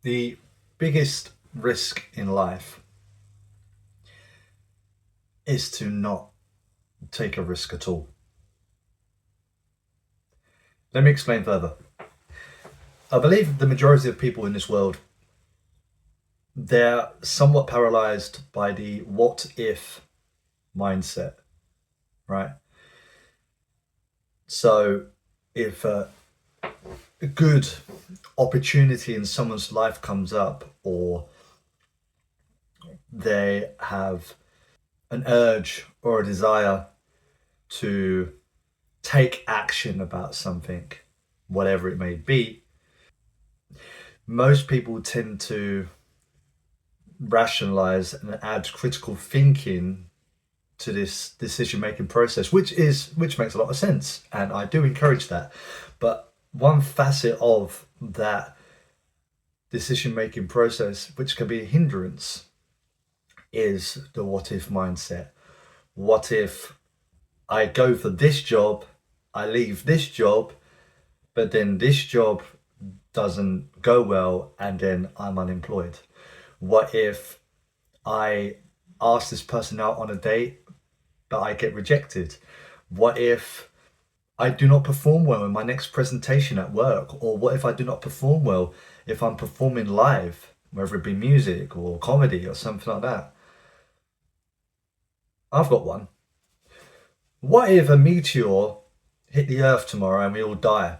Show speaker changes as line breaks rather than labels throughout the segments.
The biggest risk in life is to not take a risk at all. Let me explain further. I believe the majority of people in this world, they're somewhat paralyzed by the what if mindset, right? So if a good opportunity in someone's life comes up, or they have an urge or a desire to take action about something, whatever it may be, most people tend to rationalize and add critical thinking to this decision making process, which makes a lot of sense, and I do encourage that. But one facet of that decision making process, which can be a hindrance, is the what if mindset. What if I go for this job, I leave this job, but then this job doesn't go well and then I'm unemployed? What if I ask this person out on a date but I get rejected? What if I do not perform well in my next presentation at work? Or what if I do not perform well if I'm performing live, whether it be music or comedy or something like that? I've got one. What if a meteor hit the earth tomorrow and we all die?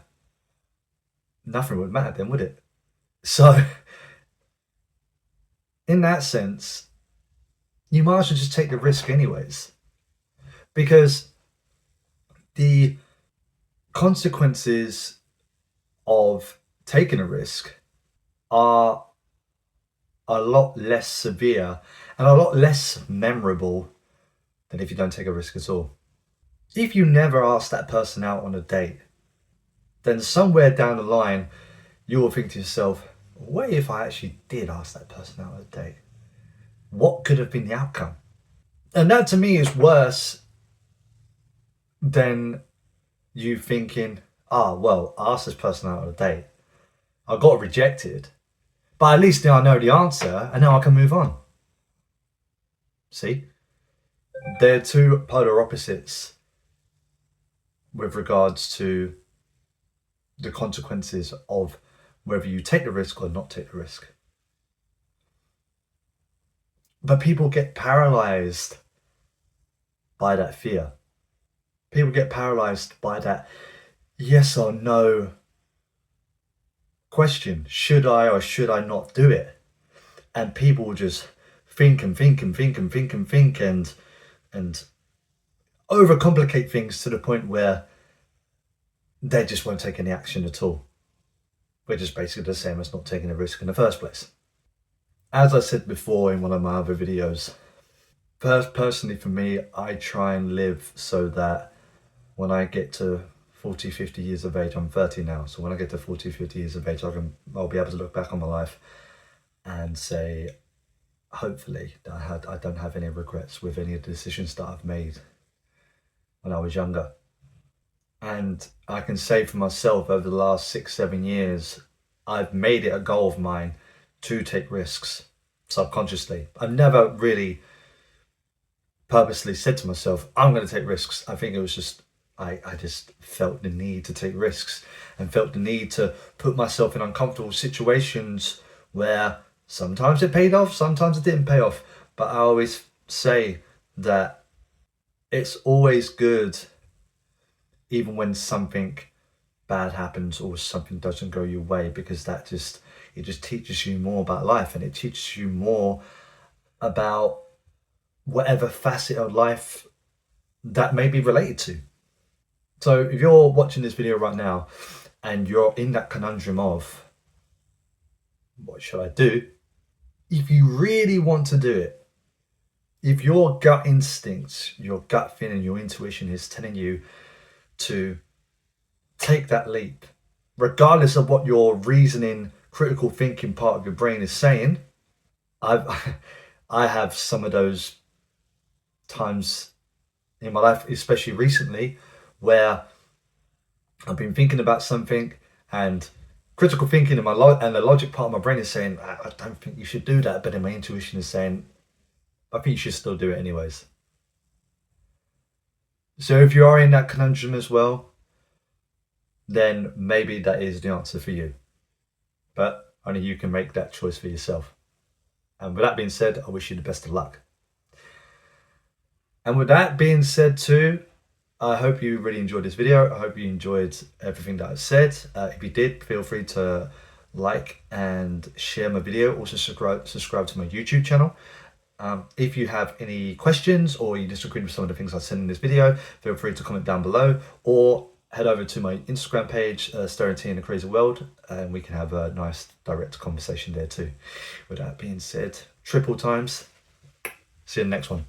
Nothing would matter then, would it? So, in that sense, you might as well just take the risk anyways. Because the consequences of taking a risk are a lot less severe and a lot less memorable than if you don't take a risk at all. If you never ask that person out on a date, then somewhere down the line, you will think to yourself, what if I actually did ask that person out on a date? What could have been the outcome? And that to me is worse than you thinking, well, I asked this person out on a date. I got rejected, but at least now I know the answer and now I can move on. See? They're two polar opposites with regards to the consequences of whether you take the risk or not take the risk. But people get paralyzed by that fear. People get paralyzed by that yes or no question. Should I or should I not do it? And people just think and think and think and think and think and overcomplicate things to the point where they just won't take any action at all, which is basically the same as not taking a risk in the first place. As I said before in one of my other videos, personally for me, I try and live so that when I get to 40, 50 years of age, I'm 30 now, so when I get to 40, 50 years of age, I'll be able to look back on my life and say, hopefully, that I don't have any regrets with any of the decisions that I've made when I was younger. And I can say for myself, over the last 6-7 years, I've made it a goal of mine to take risks subconsciously. I've never really purposely said to myself, I'm going to take risks. I think it was just, I just felt the need to take risks and felt the need to put myself in uncomfortable situations where sometimes it paid off, sometimes it didn't pay off. But I always say that it's always good, even when something bad happens or something doesn't go your way, because it just teaches you more about life, and it teaches you more about whatever facet of life that may be related to. So if you're watching this video right now and you're in that conundrum of what should I do, if you really want to do it, if your gut instinct, your gut feeling, your intuition is telling you to take that leap, regardless of what your reasoning, critical thinking part of your brain is saying, I have some of those times in my life, especially recently, where I've been thinking about something and critical thinking and and the logic part of my brain is saying, I don't think you should do that. But then my intuition is saying, I think you should still do it anyways. So if you are in that conundrum as well, then maybe that is the answer for you. But only you can make that choice for yourself. And with that being said, I wish you the best of luck. And with that being said too, I hope you really enjoyed this video. I hope you enjoyed everything that I've said. If you did, feel free to like and share my video. Also subscribe to my YouTube channel. If you have any questions or you disagree with some of the things I said in this video, feel free to comment down below or head over to my Instagram page, StirringTeaInACrazyWorld, and we can have a nice direct conversation there too. With that being said, triple times. See you in the next one.